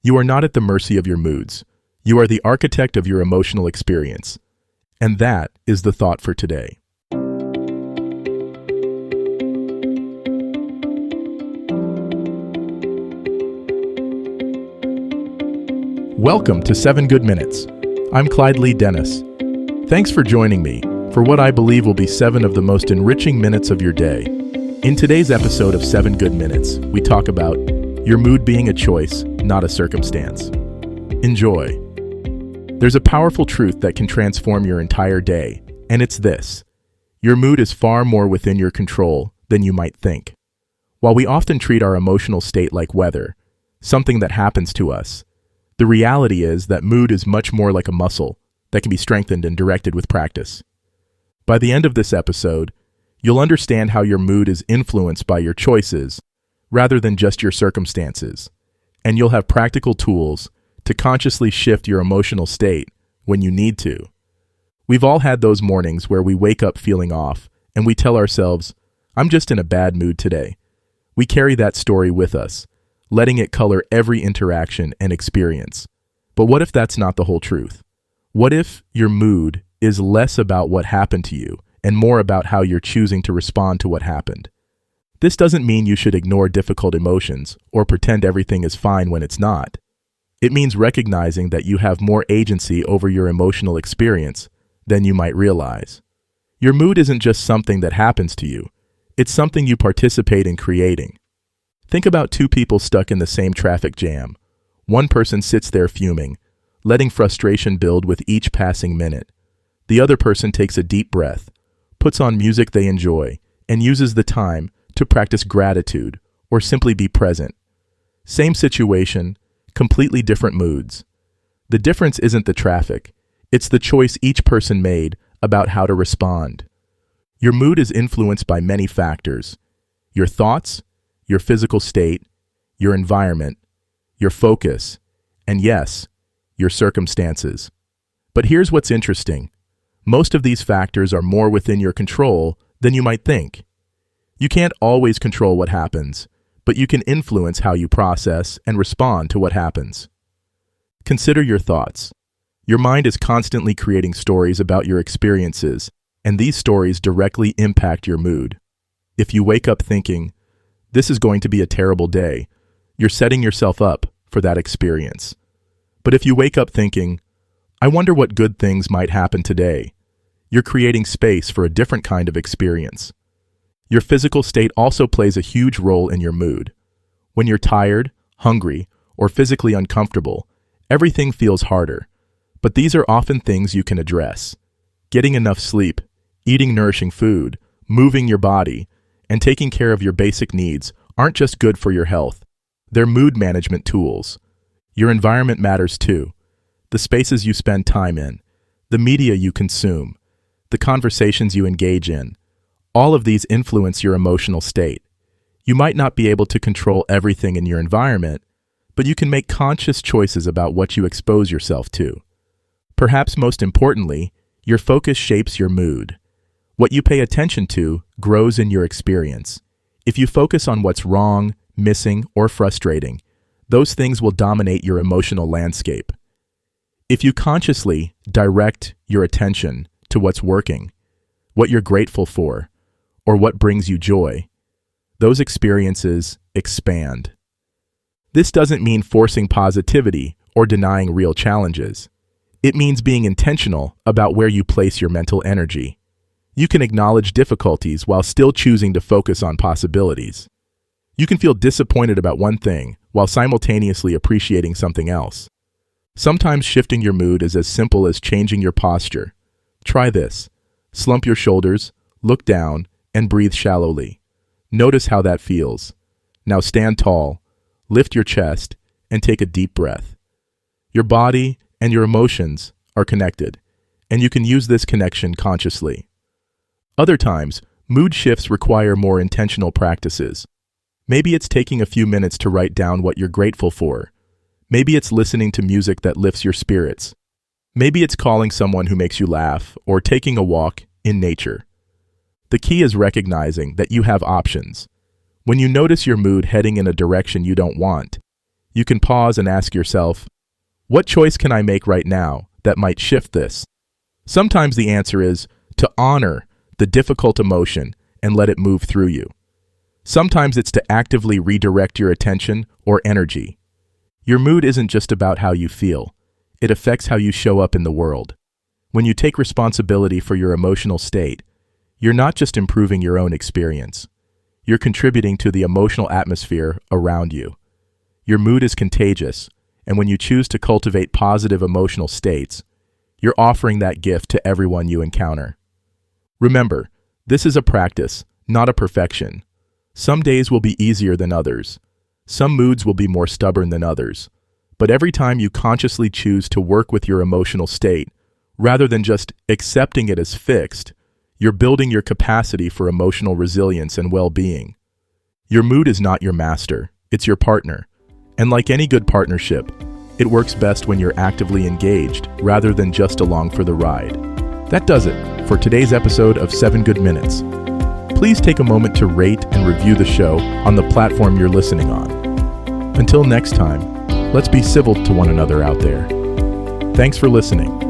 You are not at the mercy of your moods. You are the architect of your emotional experience. And that is the thought for today. Welcome to 7 Good Minutes. I'm Clyde Lee Dennis. Thanks for joining me for what I believe will be 7 of the most enriching minutes of your day. In today's episode of 7 Good Minutes, we talk about your mood being a choice, not a circumstance. Enjoy. There's a powerful truth that can transform your entire day, and it's this. Your mood is far more within your control than you might think. While we often treat our emotional state like weather, something that happens to us, the reality is that mood is much more like a muscle that can be strengthened and directed with practice. By the end of this episode, you'll understand how your mood is influenced by your choices rather than just your circumstances, and you'll have practical tools to consciously shift your emotional state when you need to. We've all had those mornings where we wake up feeling off and we tell ourselves, "I'm just in a bad mood today." We carry that story with us, letting it color every interaction and experience. But what if that's not the whole truth? What if your mood is less about what happened to you and more about how you're choosing to respond to what happened? This doesn't mean you should ignore difficult emotions or pretend everything is fine when it's not. It means recognizing that you have more agency over your emotional experience than you might realize. Your mood isn't just something that happens to you. It's something you participate in creating. Think about 2 people stuck in the same traffic jam. One person sits there fuming, letting frustration build with each passing minute. The other person takes a deep breath, puts on music they enjoy, and uses the time to practice gratitude or simply be present. Same situation, completely different moods. The difference isn't the traffic, it's the choice each person made about how to respond. Your mood is influenced by many factors: your thoughts, your physical state, your environment, your focus, and yes, your circumstances. But here's what's interesting. Most of these factors are more within your control than you might think. You can't always control what happens, but you can influence how you process and respond to what happens. Consider your thoughts. Your mind is constantly creating stories about your experiences, and these stories directly impact your mood. If you wake up thinking, "This is going to be a terrible day," you're setting yourself up for that experience. But if you wake up thinking, "I wonder what good things might happen today," you're creating space for a different kind of experience. Your physical state also plays a huge role in your mood. When you're tired, hungry, or physically uncomfortable, everything feels harder. But these are often things you can address. Getting enough sleep, eating nourishing food, moving your body, and taking care of your basic needs aren't just good for your health. They're mood management tools. Your environment matters too. The spaces you spend time in, the media you consume, the conversations you engage in, all of these influence your emotional state. You might not be able to control everything in your environment, but you can make conscious choices about what you expose yourself to. Perhaps most importantly, your focus shapes your mood. What you pay attention to grows in your experience. If you focus on what's wrong, missing, or frustrating, those things will dominate your emotional landscape. If you consciously direct your attention to what's working, what you're grateful for, or what brings you joy, those experiences expand. This doesn't mean forcing positivity or denying real challenges. It means being intentional about where you place your mental energy. You can acknowledge difficulties while still choosing to focus on possibilities. You can feel disappointed about one thing while simultaneously appreciating something else. Sometimes shifting your mood is as simple as changing your posture. Try this. Slump your shoulders, look down, and breathe shallowly. Notice how that feels. Now stand tall, lift your chest, and take a deep breath. Your body and your emotions are connected, and you can use this connection consciously. Other times, mood shifts require more intentional practices. Maybe it's taking a few minutes to write down what you're grateful for. Maybe it's listening to music that lifts your spirits. Maybe it's calling someone who makes you laugh or taking a walk in nature. The key is recognizing that you have options. When you notice your mood heading in a direction you don't want, you can pause and ask yourself, what choice can I make right now that might shift this? Sometimes the answer is to honor the difficult emotion and let it move through you. Sometimes it's to actively redirect your attention or energy. Your mood isn't just about how you feel. It affects how you show up in the world. When you take responsibility for your emotional state, you're not just improving your own experience. You're contributing to the emotional atmosphere around you. Your mood is contagious, and when you choose to cultivate positive emotional states, you're offering that gift to everyone you encounter. Remember, this is a practice, not a perfection. Some days will be easier than others. Some moods will be more stubborn than others. But every time you consciously choose to work with your emotional state, rather than just accepting it as fixed, you're building your capacity for emotional resilience and well-being. Your mood is not your master, it's your partner. And like any good partnership, it works best when you're actively engaged rather than just along for the ride. That does it for today's episode of 7 Good Minutes. Please take a moment to rate and review the show on the platform you're listening on. Until next time, let's be civil to one another out there. Thanks for listening.